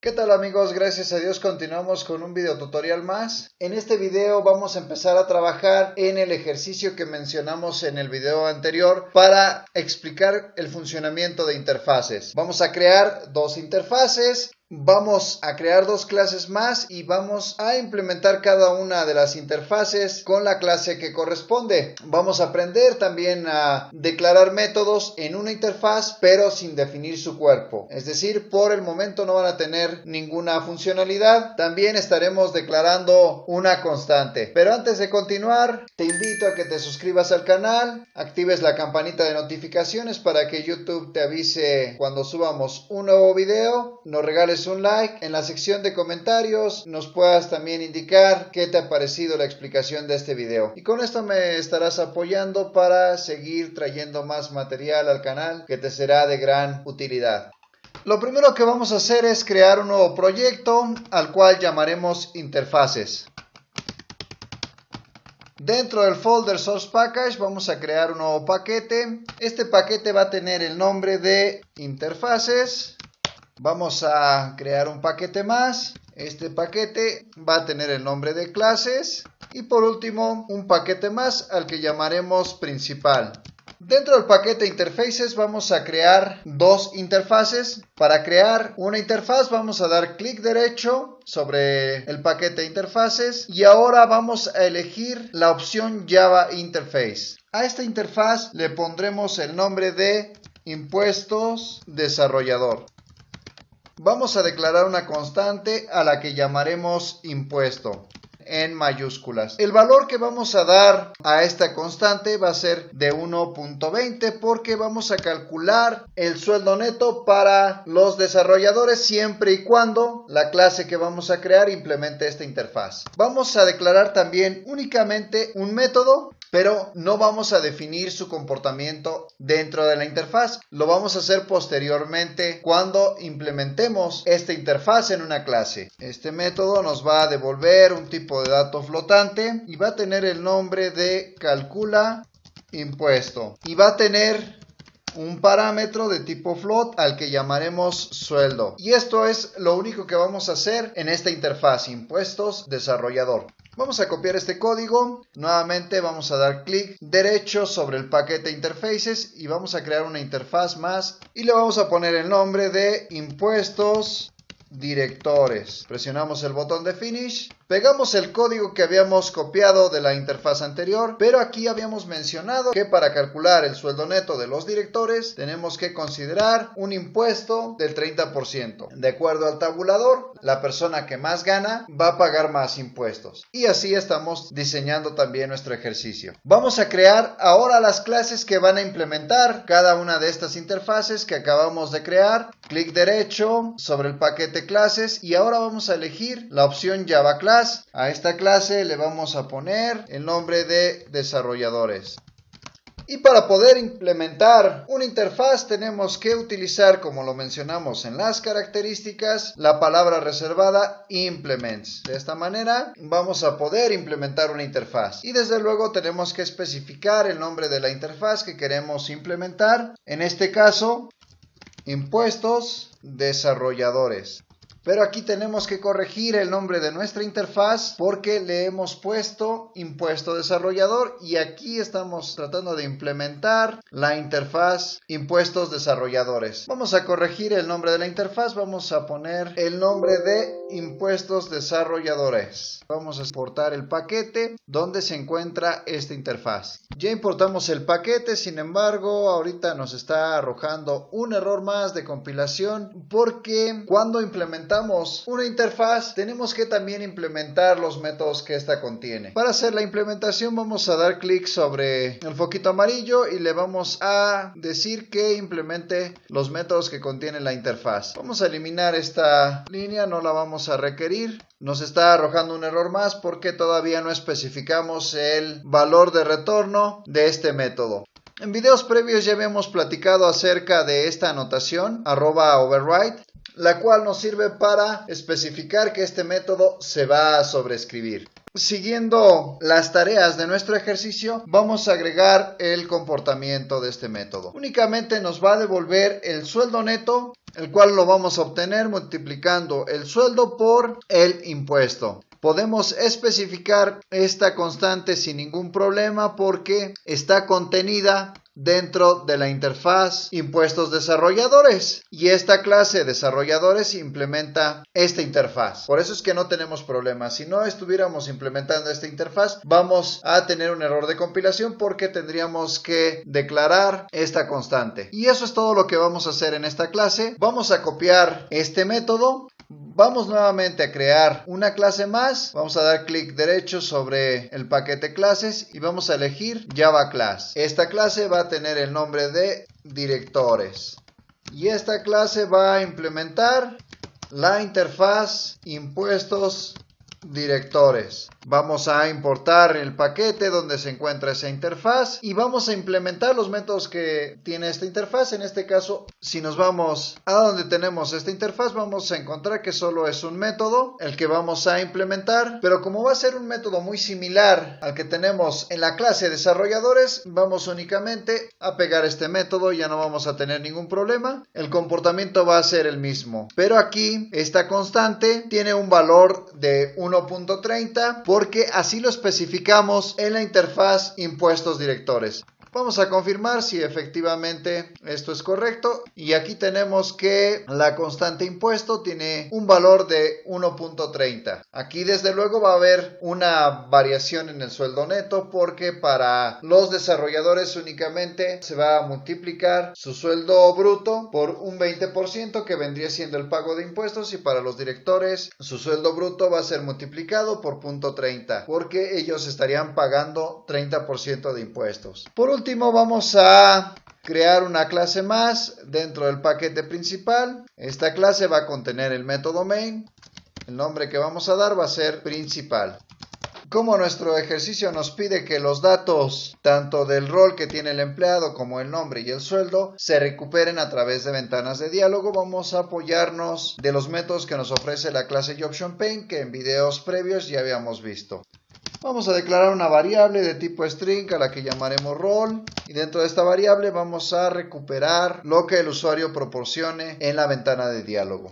¿Qué tal amigos? Gracias a Dios continuamos con un video tutorial más. En este video vamos a empezar a trabajar en el ejercicio que mencionamos en el video anterior para explicar el funcionamiento de interfaces. Vamos a crear dos interfaces. Vamos a crear dos clases más y vamos a implementar cada una de las interfaces con la clase que corresponde. Vamos a aprender también a declarar métodos en una interfaz pero sin definir su cuerpo. Es decir, por el momento no van a tener ninguna funcionalidad. También estaremos declarando una constante. Pero antes de continuar, te invito a que te suscribas al canal, actives la campanita de notificaciones para que YouTube te avise cuando subamos un nuevo video, nos regales un like, en la sección de comentarios nos puedas también indicar qué te ha parecido la explicación de este video. Y con esto me estarás apoyando para seguir trayendo más material al canal que te será de gran utilidad. Lo primero que vamos a hacer es crear un nuevo proyecto al cual llamaremos interfaces. Dentro del folder Source Package vamos a crear un nuevo paquete. Este paquete va a tener el nombre de interfaces. Vamos a crear un paquete más. Este paquete va a tener el nombre de clases. Y por último, un paquete más al que llamaremos principal. Dentro del paquete interfaces vamos a crear dos interfaces. Para crear una interfaz vamos a dar clic derecho sobre el paquete interfaces y ahora vamos a elegir la opción Java Interface. A esta interfaz le pondremos el nombre de impuestos desarrollador. Vamos a declarar una constante a la que llamaremos impuesto en mayúsculas. El valor que vamos a dar a esta constante va a ser de 1.20 porque vamos a calcular el sueldo neto para los desarrolladores siempre y cuando la clase que vamos a crear implemente esta interfaz. Vamos a declarar también únicamente un método, pero no vamos a definir su comportamiento dentro de la interfaz. Lo vamos a hacer posteriormente cuando implementemos esta interfaz en una clase. Este método nos va a devolver un tipo de dato flotante y va a tener el nombre de calcula impuesto. Y va a tener un parámetro de tipo float al que llamaremos sueldo. Y esto es lo único que vamos a hacer en esta interfaz, impuestos desarrollador. Vamos a copiar este código, nuevamente vamos a dar clic derecho sobre el paquete interfaces y vamos a crear una interfaz más y le vamos a poner el nombre de impuestos directores. Presionamos el botón de finish, pegamos el código que habíamos copiado de la interfaz anterior, pero aquí habíamos mencionado que para calcular el sueldo neto de los directores tenemos que considerar un impuesto del 30%. De acuerdo al tabulador, la persona que más gana va a pagar más impuestos. Y así estamos diseñando también nuestro ejercicio. Vamos a crear ahora las clases que van a implementar cada una de estas interfaces que acabamos de crear. Clic derecho sobre el paquete clases y ahora vamos a elegir la opción Java Class. A esta clase le vamos a poner el nombre de desarrolladores. Y para poder implementar una interfaz tenemos que utilizar, como lo mencionamos en las características, la palabra reservada implements. De esta manera vamos a poder implementar una interfaz. Y desde luego tenemos que especificar el nombre de la interfaz que queremos implementar. En este caso, impuestos desarrolladores. Pero aquí tenemos que corregir el nombre de nuestra interfaz porque le hemos puesto impuesto desarrollador y aquí estamos tratando de implementar la interfaz impuestos desarrolladores. Vamos a corregir el nombre de la interfaz, vamos a poner el nombre de impuestos desarrolladores. Vamos a exportar el paquete donde se encuentra esta interfaz. Ya importamos el paquete, sin embargo, ahorita nos está arrojando un error más de compilación porque cuando implementamos una interfaz tenemos que también implementar los métodos que esta contiene. Para hacer la implementación vamos a dar clic sobre el foquito amarillo y le vamos a decir que implemente los métodos que contiene la interfaz. Vamos a eliminar esta línea, no la vamos a requerir. Nos está arrojando un error más porque todavía no especificamos el valor de retorno de este método. En videos previos ya habíamos platicado acerca de esta anotación, @override. la cual nos sirve para especificar que este método se va a sobreescribir. Siguiendo las tareas de nuestro ejercicio, vamos a agregar el comportamiento de este método. Únicamente nos va a devolver el sueldo neto, el cual lo vamos a obtener multiplicando el sueldo por el impuesto. Podemos especificar esta constante sin ningún problema porque está contenida dentro de la interfaz impuestos desarrolladores, y esta clase desarrolladores implementa esta interfaz. Por eso es que no tenemos problema. Si no estuviéramos implementando esta interfaz, vamos a tener un error de compilación porque tendríamos que declarar esta constante. Y eso es todo lo que vamos a hacer en esta clase. Vamos a copiar este método. Vamos nuevamente a crear una clase más. Vamos a dar clic derecho sobre el paquete clases y vamos a elegir Java Class. Esta clase va a tener el nombre de directores. Y esta clase va a implementar la interfaz impuestos directores. Vamos a importar el paquete donde se encuentra esa interfaz y vamos a implementar los métodos que tiene esta interfaz. En este caso, si nos vamos a donde tenemos esta interfaz, vamos a encontrar que solo es un método el que vamos a implementar, pero como va a ser un método muy similar al que tenemos en la clase desarrolladores, vamos únicamente a pegar este método, ya no vamos a tener ningún problema. El comportamiento va a ser el mismo, pero aquí esta constante tiene un valor de 1.30 porque así lo especificamos en la interfaz impuestos directores. Vamos a confirmar si efectivamente esto es correcto y aquí tenemos que la constante impuesto tiene un valor de 1.30. Aquí desde luego va a haber una variación en el sueldo neto porque para los desarrolladores únicamente se va a multiplicar su sueldo bruto por un 20% que vendría siendo el pago de impuestos, y para los directores su sueldo bruto va a ser multiplicado por 0.30 porque ellos estarían pagando 30% de impuestos. Por último, vamos a crear una clase más dentro del paquete principal. Esta clase va a contener el método main. El nombre que vamos a dar va a ser principal. Como nuestro ejercicio nos pide que los datos tanto del rol que tiene el empleado como el nombre y el sueldo se recuperen a través de ventanas de diálogo, vamos a apoyarnos de los métodos que nos ofrece la clase JobsOnPaint que en videos previos ya habíamos visto. Vamos a declarar una variable de tipo string a la que llamaremos role, y dentro de esta variable vamos a recuperar lo que el usuario proporcione en la ventana de diálogo.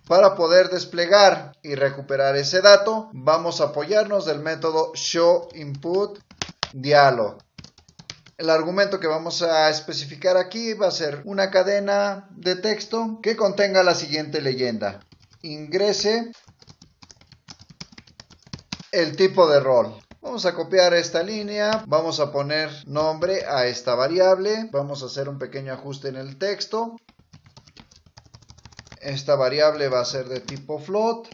Para poder desplegar y recuperar ese dato, vamos a apoyarnos del método showInputDialog. El argumento que vamos a especificar aquí va a ser una cadena de texto que contenga la siguiente leyenda: ingrese el tipo de rol. Vamos a copiar esta línea, vamos a poner nombre a esta variable, vamos a hacer un pequeño ajuste en el texto. Esta variable va a ser de tipo float,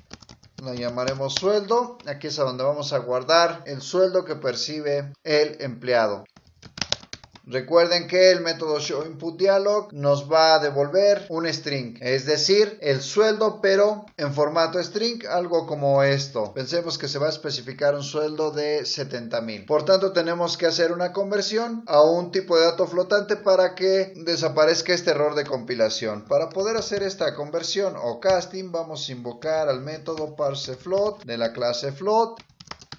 la llamaremos sueldo. Aquí es a donde vamos a guardar el sueldo que percibe el empleado. Recuerden que el método showInputDialog nos va a devolver un string, es decir, el sueldo pero en formato string, algo como esto. Pensemos que se va a especificar un sueldo de 70,000. Por tanto, tenemos que hacer una conversión a un tipo de dato flotante para que desaparezca este error de compilación. Para poder hacer esta conversión o casting, vamos a invocar al método parseFloat de la clase float.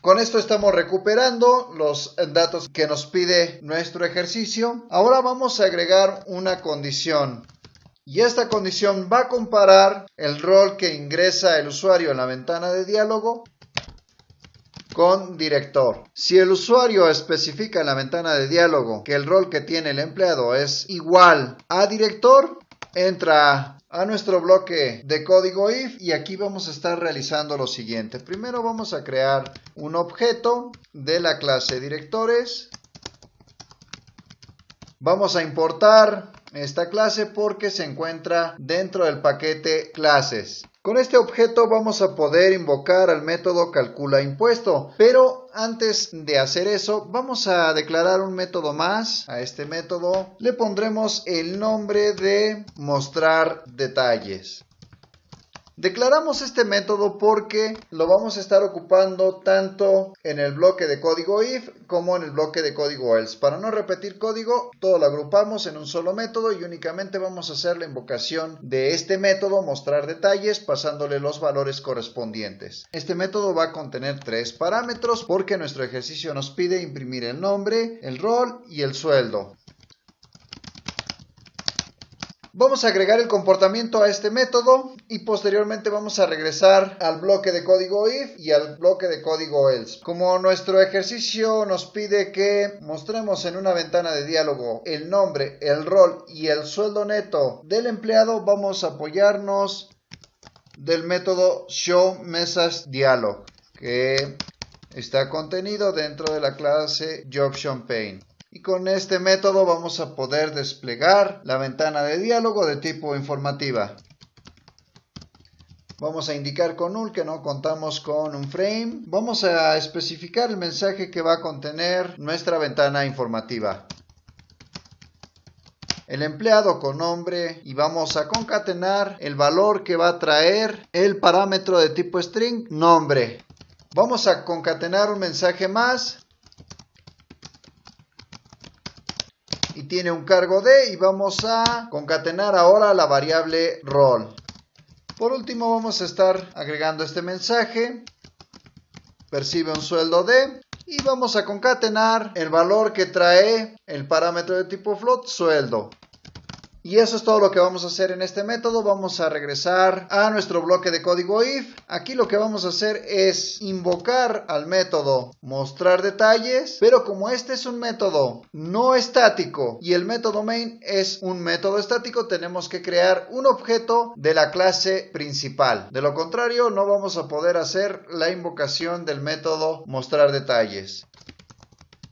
Con esto estamos recuperando los datos que nos pide nuestro ejercicio. Ahora vamos a agregar una condición. Y esta condición va a comparar el rol que ingresa el usuario en la ventana de diálogo con director. Si el usuario especifica en la ventana de diálogo que el rol que tiene el empleado es igual a director, entra a nuestro bloque de código if y aquí vamos a estar realizando lo siguiente. Primero vamos a crear un objeto de la clase directores. Vamos a importar esta clase porque se encuentra dentro del paquete clases. Con este objeto vamos a poder invocar al método calculaImpuesto, pero antes de hacer eso vamos a declarar un método más. A este método le pondremos el nombre de mostrar detalles. Declaramos este método porque lo vamos a estar ocupando tanto en el bloque de código if como en el bloque de código else. Para no repetir código, todo lo agrupamos en un solo método y únicamente vamos a hacer la invocación de este método, mostrar detalles, pasándole los valores correspondientes. Este método va a contener 3 parámetros porque nuestro ejercicio nos pide imprimir el nombre, el rol y el sueldo. Vamos a agregar el comportamiento a este método y posteriormente vamos a regresar al bloque de código if y al bloque de código else. Como nuestro ejercicio nos pide que mostremos en una ventana de diálogo el nombre, el rol y el sueldo neto del empleado, vamos a apoyarnos del método showMessageDialog, que está contenido dentro de la clase JobShowPane. Y con este método vamos a poder desplegar la ventana de diálogo de tipo informativa. Vamos a indicar con null que no contamos con un frame. Vamos a especificar el mensaje que va a contener nuestra ventana informativa. El empleado con nombre y vamos a concatenar el valor que va a traer el parámetro de tipo string nombre. Vamos a concatenar un mensaje más. Y tiene un cargo de y vamos a concatenar ahora la variable rol. Por último vamos a estar agregando este mensaje, percibe un sueldo de y vamos a concatenar el valor que trae el parámetro de tipo float sueldo. Y eso es todo lo que vamos a hacer en este método. Vamos a regresar a nuestro bloque de código if. Aquí lo que vamos a hacer es invocar al método mostrar detalles, pero como este es un método no estático y el método main es un método estático, tenemos que crear un objeto de la clase principal. De lo contrario, no vamos a poder hacer la invocación del método mostrar detalles.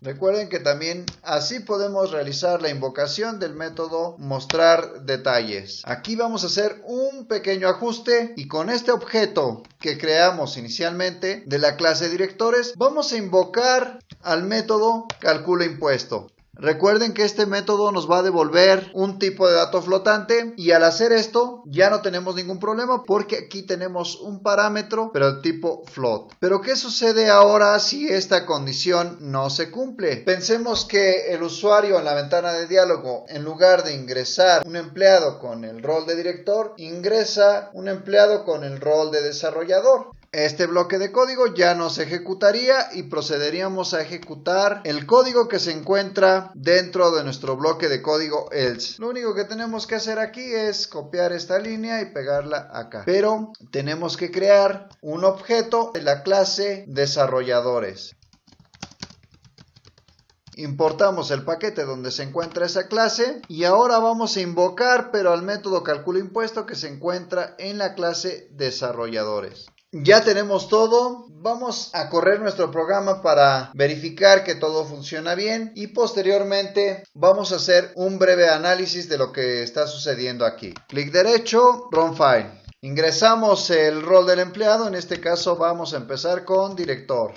Recuerden que también así podemos realizar la invocación del método mostrar detalles. Aquí vamos a hacer un pequeño ajuste y con este objeto que creamos inicialmente de la clase directores vamos a invocar al método calcula impuesto. Recuerden que este método nos va a devolver un tipo de dato flotante y al hacer esto ya no tenemos ningún problema porque aquí tenemos un parámetro pero de tipo float. Pero ¿qué sucede ahora si esta condición no se cumple? Pensemos que el usuario en la ventana de diálogo, en lugar de ingresar un empleado con el rol de director, ingresa un empleado con el rol de desarrollador. Este bloque de código ya no se ejecutaría y procederíamos a ejecutar el código que se encuentra dentro de nuestro bloque de código else. Lo único que tenemos que hacer aquí es copiar esta línea y pegarla acá. Pero tenemos que crear un objeto de la clase desarrolladores. Importamos el paquete donde se encuentra esa clase y ahora vamos a invocar pero al método calcula impuesto que se encuentra en la clase desarrolladores. Ya tenemos todo, vamos a correr nuestro programa para verificar que todo funciona bien y posteriormente vamos a hacer un breve análisis de lo que está sucediendo aquí. Clic derecho, Run File. Ingresamos el rol del empleado, en este caso vamos a empezar con director.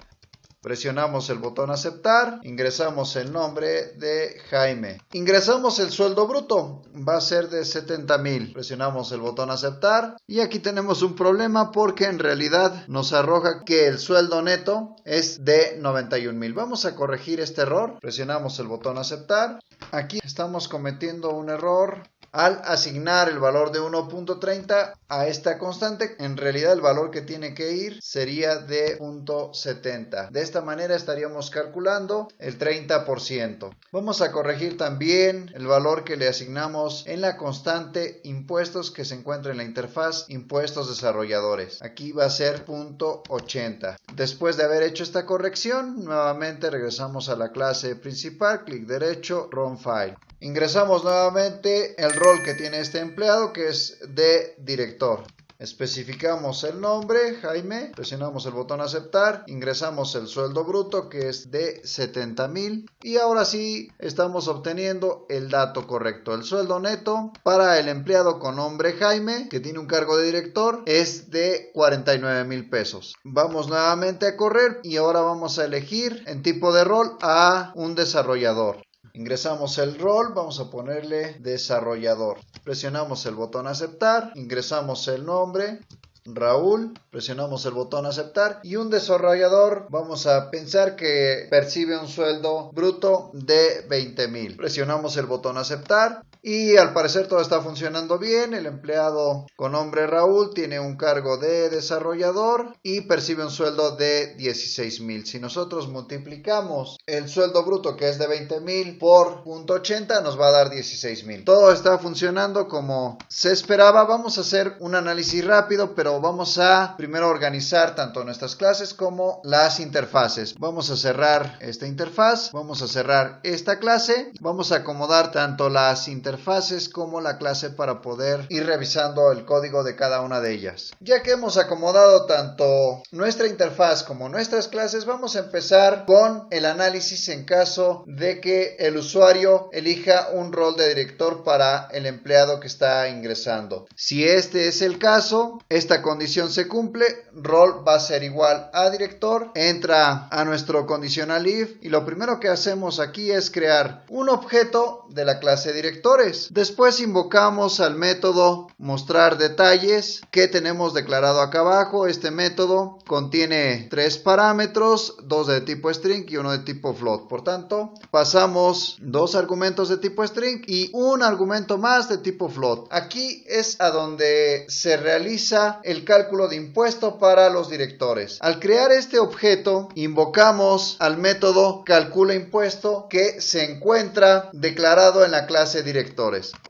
Presionamos el botón aceptar, ingresamos el nombre de Jaime. Ingresamos el sueldo bruto, va a ser de 70,000. Presionamos el botón aceptar y aquí tenemos un problema porque en realidad nos arroja que el sueldo neto es de 91,000. Vamos a corregir este error, presionamos el botón aceptar. Aquí estamos cometiendo un error. Al asignar el valor de 1.30 a esta constante, en realidad el valor que tiene que ir sería de 0.70. De esta manera estaríamos calculando el 30%. Vamos a corregir también el valor que le asignamos en la constante impuestos que se encuentra en la interfaz impuestos desarrolladores. Aquí va a ser 0.80. Después de haber hecho esta corrección, nuevamente regresamos a la clase principal, clic derecho, Run File. Ingresamos nuevamente el rol que tiene este empleado que es de director. Especificamos el nombre, Jaime, presionamos el botón aceptar, ingresamos el sueldo bruto que es de 70,000 y ahora sí estamos obteniendo el dato correcto. El sueldo neto para el empleado con nombre Jaime, que tiene un cargo de director, es de 49,000 pesos. Vamos nuevamente a correr y ahora vamos a elegir en tipo de rol a un desarrollador. Ingresamos el rol, vamos a ponerle desarrollador. Presionamos el botón aceptar, ingresamos el nombre Raúl, presionamos el botón aceptar, y un desarrollador vamos a pensar que percibe un sueldo bruto de 20,000. Presionamos el botón aceptar y al parecer todo está funcionando bien. El empleado con nombre Raúl tiene un cargo de desarrollador y percibe un sueldo de 16,000. Si nosotros multiplicamos el sueldo bruto, que es de 20,000, por 0.80, nos va a dar 16,000. Todo está funcionando como se esperaba. Vamos a hacer un análisis rápido, pero vamos a primero organizar tanto nuestras clases como las interfaces. Vamos a cerrar esta interfaz, vamos a cerrar esta clase, vamos a acomodar tanto las interfaces como la clase para poder ir revisando el código de cada una de ellas. Ya que hemos acomodado tanto nuestra interfaz como nuestras clases, vamos a empezar con el análisis en caso de que el usuario elija un rol de director para el empleado que está ingresando. Si este es el caso, esta condición se cumple, rol va a ser igual a director, entra a nuestro conditional if y lo primero que hacemos aquí es crear un objeto de la clase directores. Después invocamos al método mostrar detalles que tenemos declarado acá abajo. Este método contiene 3 parámetros, 2 de tipo string y 1 de tipo float. Por tanto, pasamos 2 argumentos de tipo string y un argumento más de tipo float. Aquí es a donde se realiza el cálculo de impuesto para los directores. Al crear este objeto, invocamos al método calcula impuesto que se encuentra declarado en la clase directores.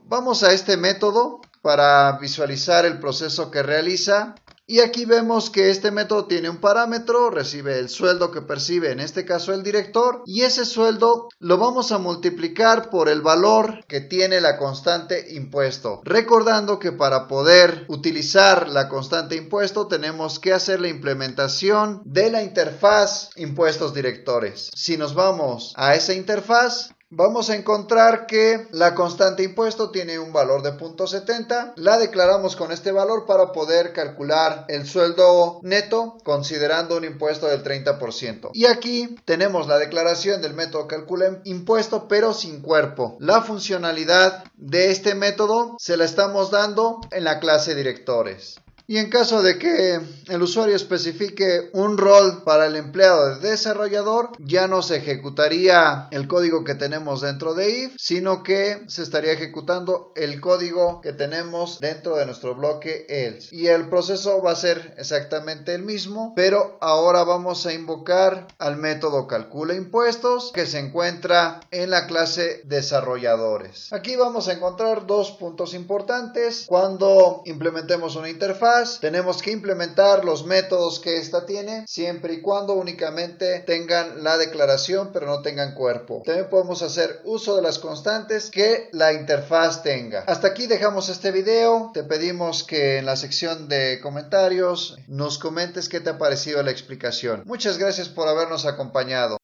Vamos a este método para visualizar el proceso que realiza. Y aquí vemos que este método tiene un parámetro, recibe el sueldo que percibe, en este caso el director, y ese sueldo lo vamos a multiplicar por el valor que tiene la constante impuesto. Recordando que para poder utilizar la constante impuesto tenemos que hacer la implementación de la interfaz impuestos directores. Si nos vamos a esa interfaz, vamos a encontrar que la constante impuesto tiene un valor de 0.70. La declaramos con este valor para poder calcular el sueldo neto considerando un impuesto del 30%. Y aquí tenemos la declaración del método calcula impuesto pero sin cuerpo. La funcionalidad de este método se la estamos dando en la clase directores. Y en caso de que el usuario especifique un rol para el empleado de desarrollador, ya no se ejecutaría el código que tenemos dentro de if, sino que se estaría ejecutando el código que tenemos dentro de nuestro bloque else. Y el proceso va a ser exactamente el mismo, pero ahora vamos a invocar al método calcula impuestos que se encuentra en la clase desarrolladores. Aquí vamos a encontrar 2 puntos importantes. Cuando implementemos una interfaz, tenemos que implementar los métodos que esta tiene, siempre y cuando únicamente tengan la declaración pero no tengan cuerpo. También podemos hacer uso de las constantes que la interfaz tenga. Hasta aquí dejamos este video. Te pedimos que en la sección de comentarios nos comentes qué te ha parecido la explicación. Muchas gracias por habernos acompañado.